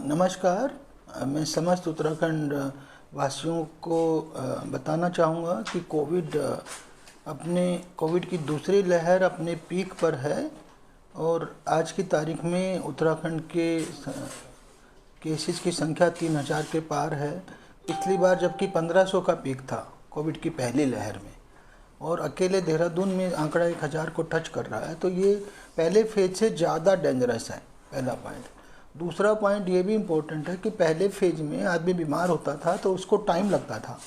नमस्कार। मैं समस्त उत्तराखंड वासियों को बताना चाहूँगा कि कोविड की दूसरी लहर अपने पीक पर है और आज की तारीख में उत्तराखंड के केसेस की संख्या 3000 के पार है। पिछली बार जबकि 1500 का पीक था कोविड की पहली लहर में, और अकेले देहरादून में आंकड़ा 1000 को टच कर रहा है। तो ये पहले फेज से ज़्यादा डेंजरस है, पहला पॉइंट। दूसरा पॉइंट ये भी इम्पोर्टेंट है कि पहले फेज में आदमी बीमार होता था तो उसको टाइम लगता था,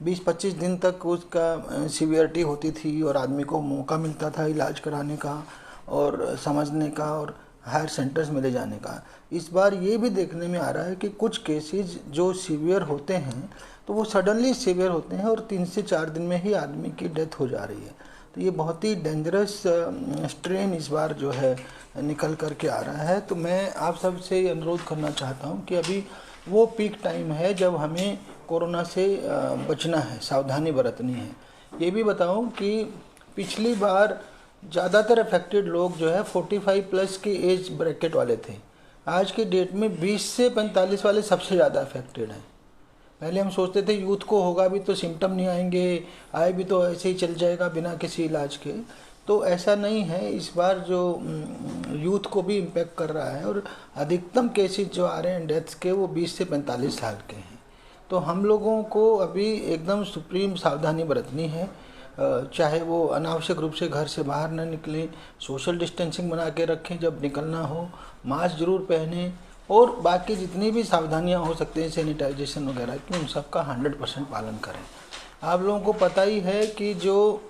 20-25 दिन तक उसका सीवियरिटी होती थी और आदमी को मौका मिलता था इलाज कराने का और समझने का और हायर सेंटर्स में ले जाने का। इस बार ये भी देखने में आ रहा है कि कुछ केसेस जो सीवियर होते हैं तो वो सडनली सीवियर होते हैं और 3 से 4 दिन में ही आदमी की डेथ हो जा रही है। तो ये बहुत ही डेंजरस स्ट्रेन इस बार जो है निकल कर के आ रहा है। तो मैं आप सब से अनुरोध करना चाहता हूँ कि अभी वो पीक टाइम है जब हमें कोरोना से बचना है, सावधानी बरतनी है। ये भी बताऊँ कि पिछली बार ज़्यादातर अफेक्टेड लोग जो है 45 प्लस के एज ब्रैकेट वाले थे। आज के डेट में 20 से 45 वाले सबसे ज़्यादा अफेक्टेड हैं। पहले हम सोचते थे यूथ को होगा भी तो सिम्टम नहीं आएंगे, आए भी तो ऐसे ही चल जाएगा बिना किसी इलाज के। तो ऐसा नहीं है, इस बार जो यूथ को भी इम्पेक्ट कर रहा है और अधिकतम केसेस जो आ रहे हैं डेथ्स के वो 20 से 45 साल के हैं। तो हम लोगों को अभी एकदम सुप्रीम सावधानी बरतनी है, चाहे वो अनावश्यक रूप से घर से बाहर न निकलें, सोशल डिस्टेंसिंग बना के रखें, जब निकलना हो मास्क जरूर पहनें और बाकी जितनी भी सावधानियां हो सकती हैं सैनिटाइजेशन वगैरह की, उन सब का 100% पालन करें। आप लोगों को पता ही है कि जो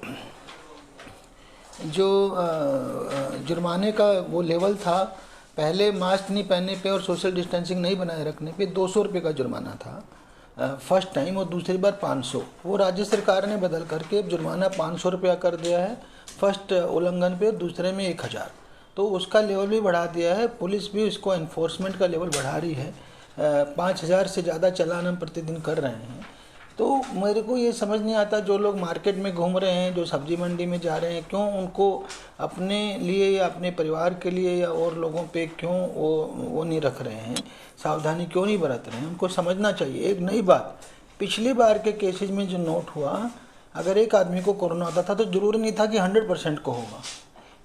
जुर्माने का वो लेवल था, पहले मास्क नहीं पहनने पे और सोशल डिस्टेंसिंग नहीं बनाए रखने पे 200 रुपये का जुर्माना था फर्स्ट टाइम, और दूसरी बार 500। वो राज्य सरकार ने बदल करके जुर्माना 500 रुपया कर दिया है फर्स्ट उल्लंघन पे, दूसरे में 1000। तो उसका लेवल भी बढ़ा दिया है। पुलिस भी इसको एनफोर्समेंट का लेवल बढ़ा रही है। 5000 से ज़्यादा चालान हम प्रतिदिन कर रहे हैं। तो मेरे को ये समझ नहीं आता, जो लोग मार्केट में घूम रहे हैं, जो सब्जी मंडी में जा रहे हैं, क्यों उनको अपने लिए या अपने परिवार के लिए या और लोगों पे क्यों वो नहीं रख रहे हैं, सावधानी क्यों नहीं बरत रहे हैं? उनको समझना चाहिए। एक नई बात, पिछली बार के केसेज में जो नोट हुआ, अगर एक आदमी को कोरोना होता था तो ज़रूरी नहीं था कि 100% को होगा।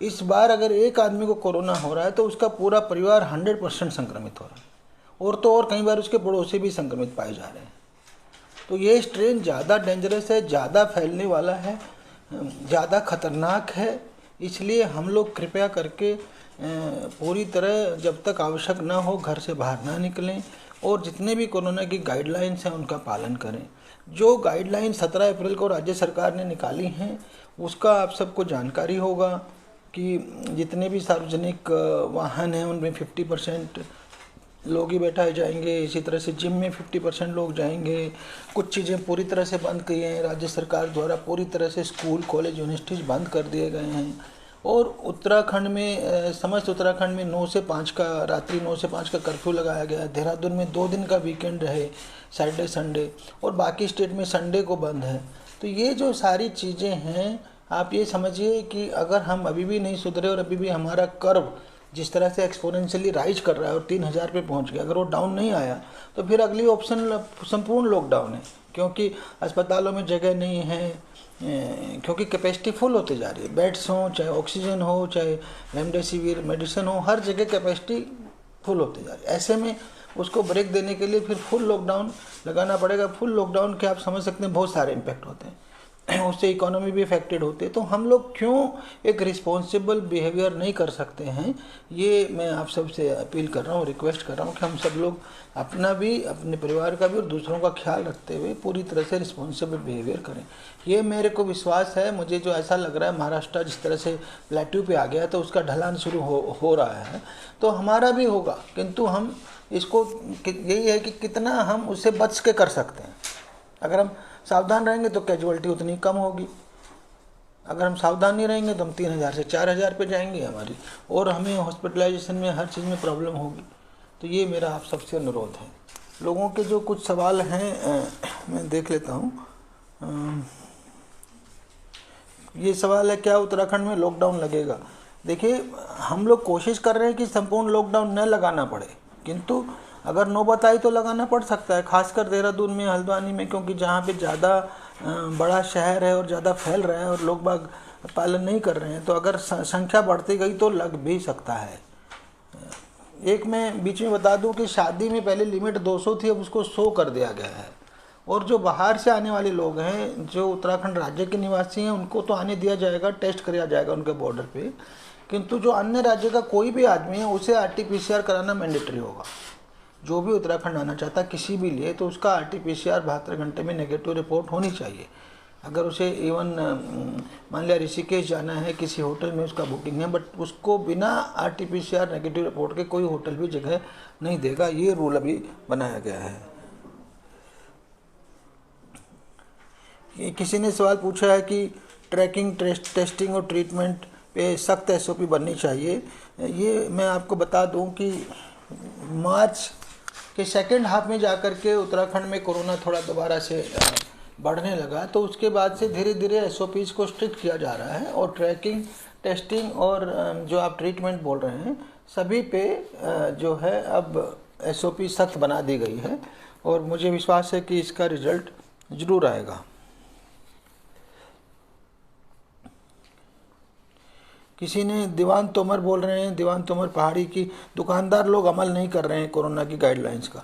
इस बार अगर एक आदमी को कोरोना हो रहा है तो उसका पूरा परिवार 100% संक्रमित हो रहा है, और तो और कई बार उसके पड़ोसी भी संक्रमित पाए जा रहे हैं। तो ये स्ट्रेन ज़्यादा डेंजरस है, ज़्यादा फैलने वाला है, ज़्यादा खतरनाक है। इसलिए हम लोग कृपया करके पूरी तरह जब तक आवश्यक ना हो घर से बाहर ना निकलें और जितने भी कोरोना की गाइडलाइंस हैं उनका पालन करें। जो गाइडलाइन 17 अप्रैल को राज्य सरकार ने निकाली हैं उसका आप सबको जानकारी होगा कि जितने भी सार्वजनिक वाहन हैं उनमें 50% लोग ही बैठाए जाएंगे। इसी तरह से जिम में 50% लोग जाएंगे। कुछ चीज़ें पूरी तरह से बंद की हैं राज्य सरकार द्वारा, पूरी तरह से स्कूल कॉलेज यूनिवर्सिटीज़ बंद कर दिए गए हैं। और उत्तराखंड में समस्त उत्तराखंड में 9 से 5 का रात्रि 9 से 5 का कर्फ्यू लगाया गया है। देहरादून में 2 दिन का वीकेंड रहे, सैटरडे संडे, और बाकी स्टेट में संडे को बंद है। तो ये जो सारी चीज़ें हैं, आप ये समझिए कि अगर हम अभी भी नहीं सुधरे और अभी भी हमारा कर्व जिस तरह से एक्सपोनेंशियली राइज कर रहा है और 3000 पे पहुंच गया, अगर वो डाउन नहीं आया तो फिर अगली ऑप्शन संपूर्ण लॉकडाउन है, क्योंकि अस्पतालों में जगह नहीं है, क्योंकि कैपेसिटी फुल होते जा रही है। बेड्स हों, चाहे ऑक्सीजन हो, चाहे रेमडेसिविर मेडिसिन हो, हर जगह कैपेसिटी फुल होते जा रही है। ऐसे में उसको ब्रेक देने के लिए फिर फुल लॉकडाउन लगाना पड़ेगा। फुल लॉकडाउन के आप समझ सकते हैं बहुत सारे इम्पैक्ट होते हैं, उससे इकोनॉमी भी अफेक्टेड होती है। तो हम लोग क्यों एक रिस्पॉन्सिबल बिहेवियर नहीं कर सकते हैं, ये मैं आप सब से अपील कर रहा हूँ, रिक्वेस्ट कर रहा हूँ कि हम सब लोग अपना भी, अपने परिवार का भी और दूसरों का ख्याल रखते हुए पूरी तरह से रिस्पॉन्सिबल बिहेवियर करें। ये मेरे को विश्वास है। मुझे जो ऐसा लग रहा है महाराष्ट्र जिस तरह से प्लेट्यू पे आ गया तो उसका ढलान शुरू हो रहा है, तो हमारा भी होगा। किंतु हम इसको, यही है कि कितना हम उससे बच के कर सकते हैं। अगर हम सावधान रहेंगे तो कैजुअलिटी उतनी कम होगी। अगर हम सावधान नहीं रहेंगे तो हम 3000 से 4000 पे जाएंगे हमारी, और हमें हॉस्पिटलाइजेशन में हर चीज़ में प्रॉब्लम होगी। तो ये मेरा आप सबसे अनुरोध है। लोगों के जो कुछ सवाल हैं मैं देख लेता हूँ। ये सवाल है, क्या उत्तराखंड में लॉकडाउन लगेगा? देखिए, हम लोग कोशिश कर रहे हैं कि संपूर्ण लॉकडाउन न लगाना पड़े, किंतु अगर नौबत आई तो लगाना पड़ सकता है, खासकर देहरादून में, हल्द्वानी में, क्योंकि जहाँ पे ज़्यादा बड़ा शहर है और ज़्यादा फैल रहा है और लोग बाग पालन नहीं कर रहे हैं, तो अगर संख्या बढ़ती गई तो लग भी सकता है। एक मैं बीच में बता दूं कि शादी में पहले लिमिट 200 थी, अब उसको 100 कर दिया गया है। और जो बाहर से आने वाले लोग हैं, जो उत्तराखंड राज्य के निवासी हैं, उनको तो आने दिया जाएगा, टेस्ट किया जाएगा उनके बॉर्डर पे, किंतु जो अन्य राज्य का कोई भी आदमी है उसे RT-PCR कराना मैंडेटरी होगा। जो भी उत्तराखंड आना चाहता है किसी भी लिए, तो उसका RT-PCR 72 घंटे में नेगेटिव रिपोर्ट होनी चाहिए। अगर उसे इवन मान लिया ऋषिकेश जाना है, किसी होटल में उसका बुकिंग है, बट उसको बिना RT-PCR नेगेटिव रिपोर्ट के कोई होटल भी जगह नहीं देगा। ये रूल अभी बनाया गया है। किसी ने सवाल पूछा है कि ट्रैकिंग, टेस्टिंग और ट्रीटमेंट पे सख्त SOP बननी चाहिए। ये मैं आपको बता दूं कि मार्च के सेकेंड हाफ में जाकर के उत्तराखंड में कोरोना थोड़ा दोबारा से बढ़ने लगा, तो उसके बाद से धीरे धीरे SOPs को स्ट्रिक्ट किया जा रहा है, और ट्रैकिंग, टेस्टिंग और जो आप ट्रीटमेंट बोल रहे हैं, सभी पे जो है अब SOP सख्त बना दी गई है, और मुझे विश्वास है कि इसका रिजल्ट ज़रूर आएगा। किसी ने दीवान तोमर बोल रहे हैं, दीवान तोमर पहाड़ी की, दुकानदार लोग अमल नहीं कर रहे हैं कोरोना की गाइडलाइंस का।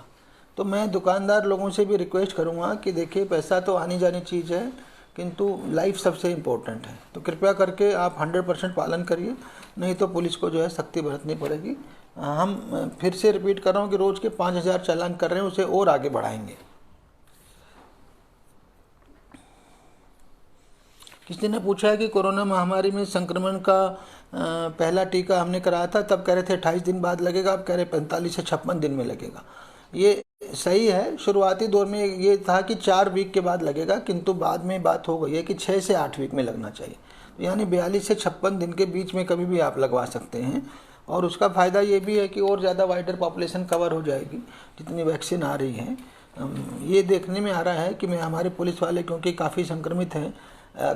तो मैं दुकानदार लोगों से भी रिक्वेस्ट करूंगा कि देखिए, पैसा तो आनी जानी चीज़ है, किंतु लाइफ सबसे इम्पोर्टेंट है। तो कृपया करके आप 100% पालन करिए, नहीं तो पुलिस को जो है सख्ती बरतनी पड़ेगी। हम फिर से रिपीट कर रहा हूँ कि रोज़ के 5000 चालान कर रहे हैं, उसे और आगे बढ़ाएंगे। किसी ने पूछा है कि कोरोना महामारी में संक्रमण का पहला टीका हमने कराया था, तब कह रहे थे 28 दिन बाद लगेगा, अब कह रहे 45 से 56 दिन में लगेगा। ये सही है, शुरुआती दौर में ये था कि 4 वीक के बाद लगेगा, किंतु बाद में बात हो गई है कि 6 से 8 वीक में लगना चाहिए। तो यानी 42 से 56 दिन के बीच में कभी भी आप लगवा सकते हैं। और उसका फ़ायदा ये भी है कि और ज़्यादा वाइडर पॉपुलेशन कवर हो जाएगी जितनी वैक्सीन आ रही है। ये देखने में आ रहा है कि हमारे पुलिस वाले, क्योंकि काफ़ी संक्रमित हैं,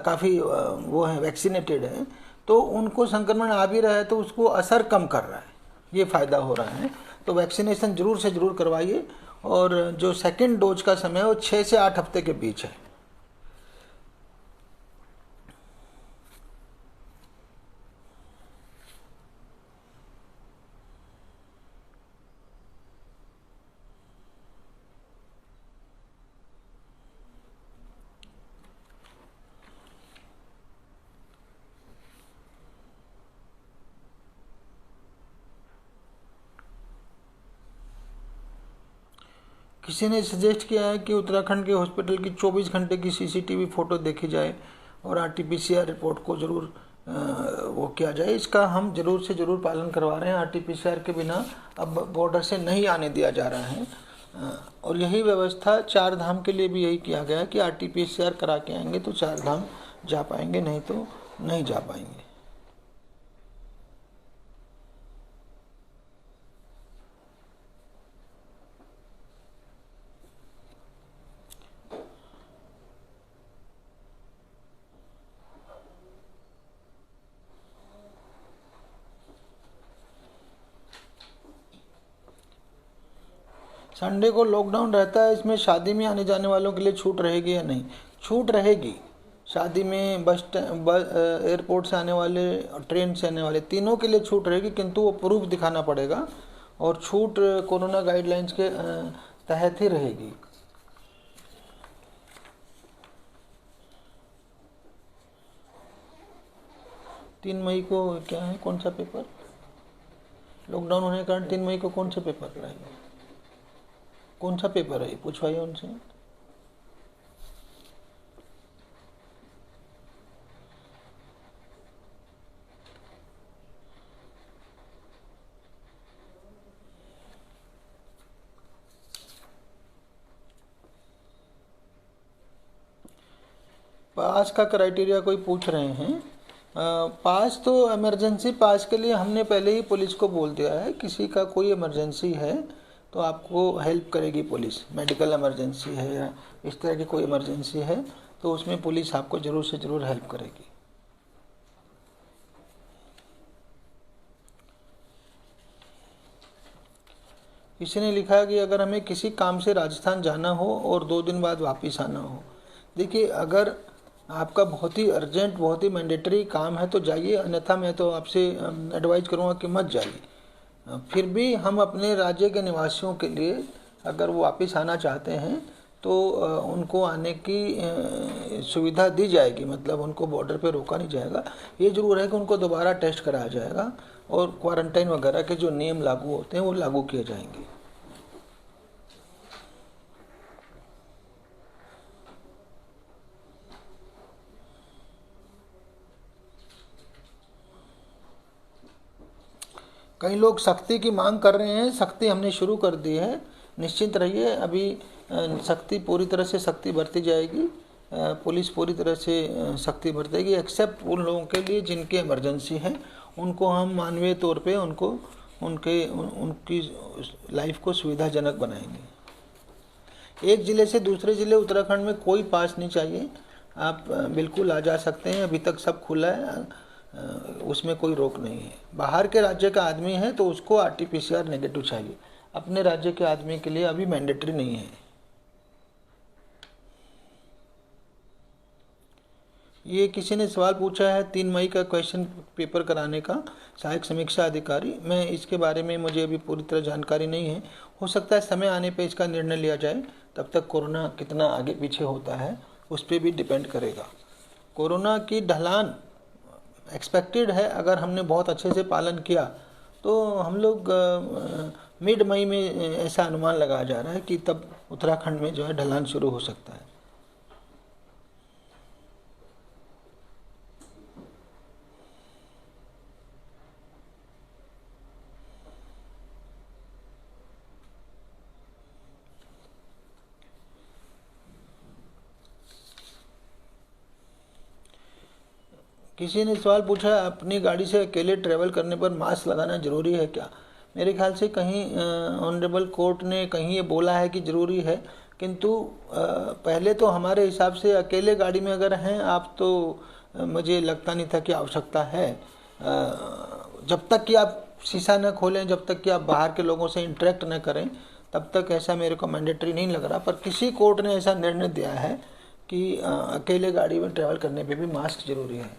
काफ़ी वो हैं, वैक्सीनेटेड हैं, तो उनको संक्रमण आ भी रहा है तो उसको असर कम कर रहा है, ये फ़ायदा हो रहा है। तो वैक्सीनेशन ज़रूर से ज़रूर करवाइए, और जो सेकेंड डोज का समय है वो 6 से 8 हफ्ते के बीच है। किसी ने सजेस्ट किया है कि उत्तराखंड के हॉस्पिटल की 24 घंटे की CCTV फ़ोटो देखी जाए और RT-PCR रिपोर्ट को ज़रूर वो किया जाए। इसका हम ज़रूर से ज़रूर पालन करवा रहे हैं। RT-PCR के बिना अब बॉर्डर से नहीं आने दिया जा रहा है, और यही व्यवस्था 4 धाम के लिए भी यही किया गया है कि RT-PCR करा के आएंगे तो 4 धाम जा पाएंगे, नहीं तो नहीं जा पाएंगे। संडे को लॉकडाउन रहता है, इसमें शादी में आने जाने वालों के लिए छूट रहेगी या नहीं? छूट रहेगी। शादी में, एयरपोर्ट से आने वाले और ट्रेन से आने वाले, तीनों के लिए छूट रहेगी, किंतु वो प्रूफ दिखाना पड़ेगा, और छूट कोरोना गाइडलाइंस के तहत ही रहेगी। तीन मई को क्या है, कौन सा पेपर? लॉकडाउन होने के कारण 3 मई को कौन सा पेपर रहेगा? कौन सा पेपर है, पूछवाइए उनसे। पास का क्राइटेरिया कोई पूछ रहे हैं। पास तो इमरजेंसी पास के लिए हमने पहले ही पुलिस को बोल दिया है, किसी का कोई इमरजेंसी है तो आपको हेल्प करेगी पुलिस। मेडिकल इमरजेंसी है या इस तरह की कोई इमरजेंसी है तो उसमें पुलिस आपको ज़रूर से ज़रूर हेल्प करेगी। किसी ने लिखा कि अगर हमें किसी काम से राजस्थान जाना हो और 2 दिन बाद वापस आना हो। देखिए, अगर आपका बहुत ही अर्जेंट, बहुत ही मैंडेटरी काम है तो जाइए, अन्यथा मैं तो आपसे एडवाइज करूँगा कि मत जाइए। फिर भी हम अपने राज्य के निवासियों के लिए अगर वो वापस आना चाहते हैं तो उनको आने की सुविधा दी जाएगी, मतलब उनको बॉर्डर पे रोका नहीं जाएगा। ये जरूर है कि उनको दोबारा टेस्ट कराया जाएगा और क्वारंटाइन वगैरह के जो नियम लागू होते हैं वो लागू किए जाएंगे। कई लोग सख्ती की मांग कर रहे हैं। सख्ती हमने शुरू कर दी है, निश्चिंत रहिए। अभी सख्ती पूरी तरह से सख्ती बरती जाएगी। पुलिस पूरी तरह से सख्ती बरतेगी, एक्सेप्ट उन लोगों के लिए जिनके इमरजेंसी है। उनको हम मानवीय तौर पे उनकी लाइफ को सुविधाजनक बनाएंगे। एक ज़िले से दूसरे ज़िले उत्तराखंड में कोई पास नहीं चाहिए, आप बिल्कुल आ जा सकते हैं। अभी तक सब खुला है, उसमें कोई रोक नहीं है। बाहर के राज्य का आदमी है तो उसको RT-PCR नेगेटिव चाहिए, अपने राज्य के आदमी के लिए अभी मैंडेटरी नहीं है। ये किसी ने सवाल पूछा है 3 मई का क्वेश्चन पेपर कराने का, सहायक समीक्षा अधिकारी। मैं इसके बारे में, मुझे अभी पूरी तरह जानकारी नहीं है। हो सकता है समय आने पे इसका निर्णय लिया जाए। तब तक कोरोना कितना आगे पीछे होता है उस पर भी डिपेंड करेगा। कोरोना की ढलान एक्सपेक्टेड है। अगर हमने बहुत अच्छे से पालन किया तो हम लोग मिड मई में ऐसा अनुमान लगाया जा रहा है कि तब उत्तराखंड में जो है ढलान शुरू हो सकता है। किसी ने सवाल पूछा, अपनी गाड़ी से अकेले ट्रैवल करने पर मास्क लगाना ज़रूरी है क्या? मेरे ख्याल से कहीं ऑनरेबल कोर्ट ने कहीं ये बोला है कि ज़रूरी है, किंतु पहले तो हमारे हिसाब से अकेले गाड़ी में अगर हैं आप तो मुझे लगता नहीं था कि आवश्यकता है। जब तक कि आप शीशा न खोलें, जब तक कि आप बाहर के लोगों से इंटरेक्ट न करें, तब तक ऐसा मेरे को मैंडेटरी नहीं लग रहा। पर किसी कोर्ट ने ऐसा निर्णय दिया है कि अकेले गाड़ी में ट्रैवल करने पे भी मास्क ज़रूरी है।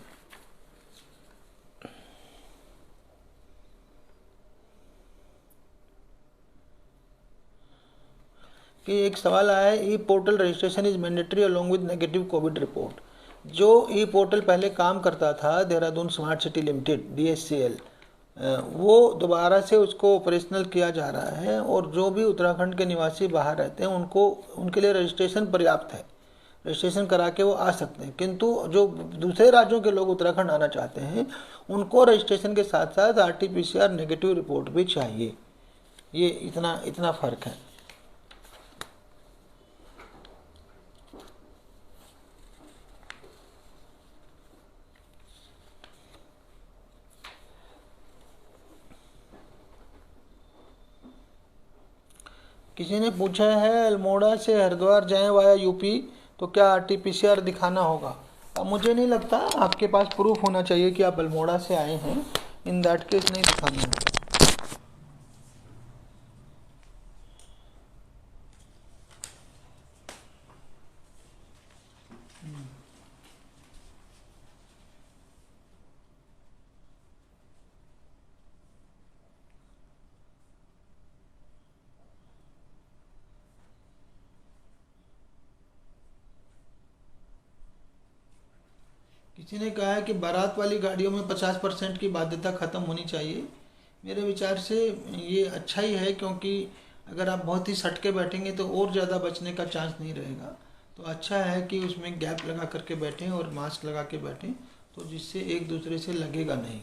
कि एक सवाल आया है, e portal registration is mandatory along with negative COVID report. जो ई पोर्टल पहले काम करता था, Dehradun smart city limited DSCL, वो दोबारा से उसको ऑपरेशनल किया जा रहा है और जो भी उत्तराखंड के निवासी बाहर रहते हैं उनको, उनके लिए रजिस्ट्रेशन पर्याप्त है। रजिस्ट्रेशन करा के वो आ सकते हैं, किंतु जो दूसरे राज्यों के लोग उत्तराखंड आना चाहते हैं उनको रजिस्ट्रेशन के साथ साथ RT-PCR नेगेटिव रिपोर्ट भी चाहिए। ये इतना फ़र्क है। किसी ने पूछा है, अल्मोड़ा से हरिद्वार जाएं वाया यूपी तो क्या RT-PCR दिखाना होगा? अब मुझे नहीं लगता, आपके पास प्रूफ होना चाहिए कि आप अल्मोड़ा से आए हैं। इन दैट केस नहीं दिखाना है। किसी ने कहा है कि बारात वाली गाड़ियों में 50% की बाध्यता खत्म होनी चाहिए। मेरे विचार से ये अच्छा ही है, क्योंकि अगर आप बहुत ही सटके बैठेंगे तो और ज़्यादा बचने का चांस नहीं रहेगा। तो अच्छा है कि उसमें गैप लगा करके बैठें और मास्क लगा के बैठें, तो जिससे एक दूसरे से लगेगा नहीं।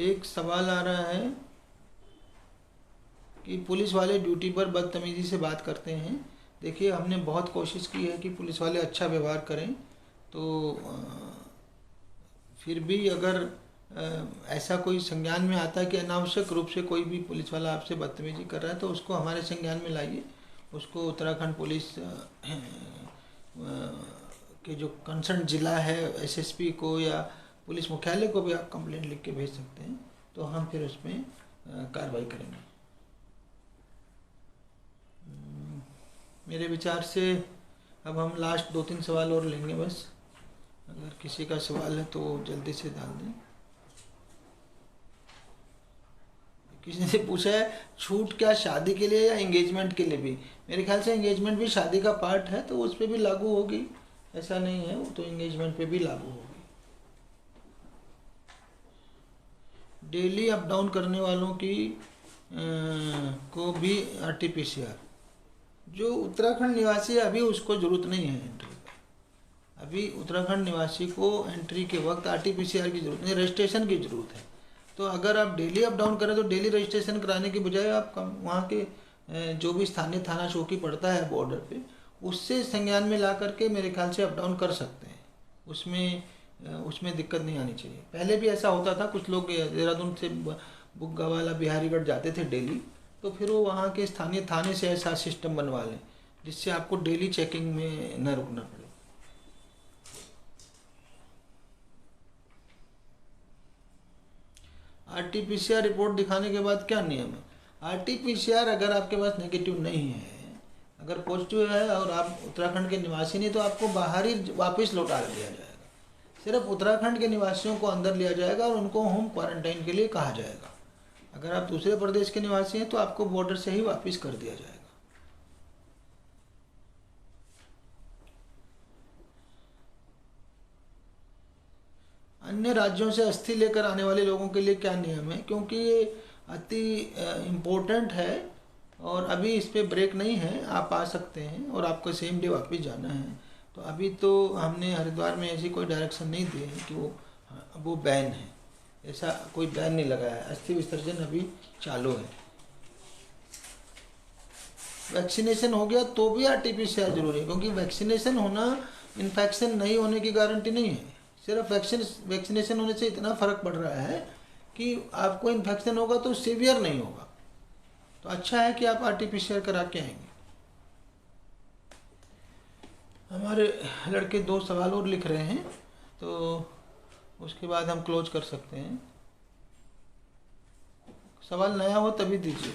एक सवाल आ रहा है कि पुलिस वाले ड्यूटी पर बदतमीजी से बात करते हैं। देखिए, हमने बहुत कोशिश की है कि पुलिस वाले अच्छा व्यवहार करें, तो फिर भी अगर ऐसा कोई संज्ञान में आता है कि अनावश्यक रूप से कोई भी पुलिस वाला आपसे बदतमीजी कर रहा है तो उसको हमारे संज्ञान में लाइए। उसको उत्तराखंड पुलिस के जो कंसर्न जिला है, SSP को या पुलिस मुख्यालय को भी आप कंप्लेंट लिख के भेज सकते हैं, तो हम फिर उसमें कार्रवाई करेंगे। मेरे विचार से अब हम लास्ट 2-3 सवाल और लेंगे बस, अगर किसी का सवाल है तो जल्दी से डाल दें। किसी ने पूछा है छूट क्या शादी के लिए या एंगेजमेंट के लिए भी? मेरे ख्याल से एंगेजमेंट भी शादी का पार्ट है, तो उस पर भी लागू होगी, ऐसा नहीं है, वो तो एंगेजमेंट पे भी लागू होगी। डेली अप डाउन करने वालों की को भी RT-PCR, जो उत्तराखंड निवासी है अभी उसको ज़रूरत नहीं है एंट्री का। अभी उत्तराखंड निवासी को एंट्री के वक्त RT-PCR की ज़रूरत नहीं, रजिस्ट्रेशन की ज़रूरत है। तो अगर आप डेली अप डाउन करें तो डेली रजिस्ट्रेशन कराने की बजाय आप वहाँ के जो भी स्थानीय थाना चौकी पड़ता है बॉर्डर पे, उससे संज्ञान में ला करके मेरे ख्याल से अप डाउन कर सकते हैं। उसमें दिक्कत नहीं आनी चाहिए। पहले भी ऐसा होता था, कुछ लोग देहरादून से बुग्गावाला बिहारीगढ़ जाते थे डेली, तो फिर वो वहाँ के स्थानीय थाने से ऐसा सिस्टम बनवा लें जिससे आपको डेली चेकिंग में न रुकना पड़े। RT-PCR रिपोर्ट दिखाने के बाद क्या नियम है? RT-PCR अगर आपके पास नेगेटिव नहीं है, अगर पॉजिटिव है और आप उत्तराखंड के निवासी नहीं, तो आपको बाहर ही वापस लौटा दिया जाएगा। सिर्फ उत्तराखंड के निवासियों को अंदर लिया जाएगा और उनको होम क्वारंटाइन के लिए कहा जाएगा। अगर आप दूसरे प्रदेश के निवासी हैं तो आपको बॉर्डर से ही वापस कर दिया जाएगा। अन्य राज्यों से अस्थि लेकर आने वाले लोगों के लिए क्या नियम है? क्योंकि ये अति इम्पोर्टेंट है और अभी इस पर ब्रेक नहीं है, आप आ सकते हैं और आपको सेम डे वापस जाना है। तो अभी तो हमने हरिद्वार में ऐसी कोई डायरेक्शन नहीं दी है कि वो बैन है, ऐसा कोई बैन नहीं लगाया है। अस्थि विसर्जन अभी चालू है। वैक्सीनेशन हो गया तो भी RT-PCR जरूरी है, क्योंकि वैक्सीनेशन होना इन्फेक्शन नहीं होने की गारंटी नहीं है। सिर्फ वैक्सीनेशन होने से इतना फ़र्क पड़ रहा है कि आपको इन्फेक्शन होगा तो सीवियर नहीं होगा। तो अच्छा है कि आप RT-PCR करा के आएंगे। हमारे लड़के 2 सवाल और लिख रहे हैं, तो उसके बाद हम क्लोज कर सकते हैं। सवाल नया हो तभी दीजिए।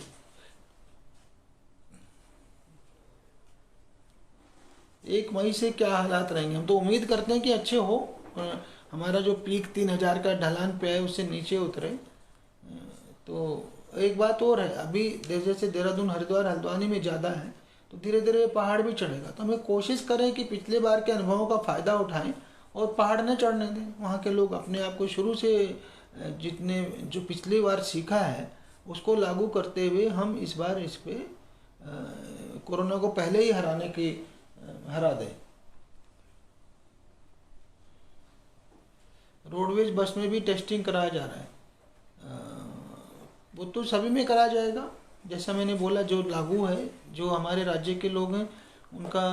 1 मई से क्या हालात रहेंगे? हम तो उम्मीद करते हैं कि अच्छे हो, हमारा जो पीक 3000 का ढलान पे है उससे नीचे उतरे। तो एक बात और है, अभी जैसे देहरादून हरिद्वार हल्द्वानी में ज़्यादा है, तो धीरे धीरे पहाड़ भी चढ़ेगा। तो हमें कोशिश करें कि पिछले बार के अनुभवों का फ़ायदा उठाएं और पहाड़ न चढ़ने दें। वहाँ के लोग अपने आप को शुरू से जो पिछली बार सीखा है उसको लागू करते हुए हम इस बार इस पे कोरोना को पहले ही हरा दें। रोडवेज बस में भी टेस्टिंग कराया जा रहा है, वो तो सभी में कराया जाएगा। जैसा मैंने बोला, जो लागू है, जो हमारे राज्य के लोग हैं उनका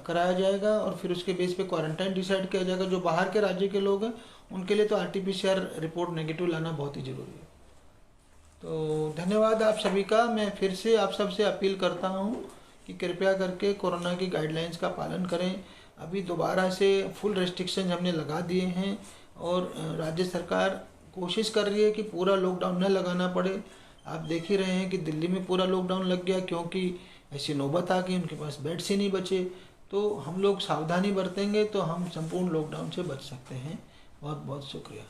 कराया जाएगा और फिर उसके बेस पे क्वारंटाइन डिसाइड किया जाएगा। जो बाहर के राज्य के लोग हैं उनके लिए तो RT-PCR रिपोर्ट नेगेटिव लाना बहुत ही ज़रूरी है। तो धन्यवाद आप सभी का। मैं फिर से आप सबसे अपील करता हूँ कि कृपया करके कोरोना की गाइडलाइंस का पालन करें। अभी दोबारा से फुल रेस्ट्रिक्शन हमने लगा दिए हैं और राज्य सरकार कोशिश कर रही है कि पूरा लॉकडाउन न लगाना पड़े। आप देख ही रहे हैं कि दिल्ली में पूरा लॉकडाउन लग गया क्योंकि ऐसी नौबत आ गई, उनके पास बेड्स ही नहीं बचे। तो हम लोग सावधानी बरतेंगे तो हम संपूर्ण लॉकडाउन से बच सकते हैं। बहुत बहुत शुक्रिया।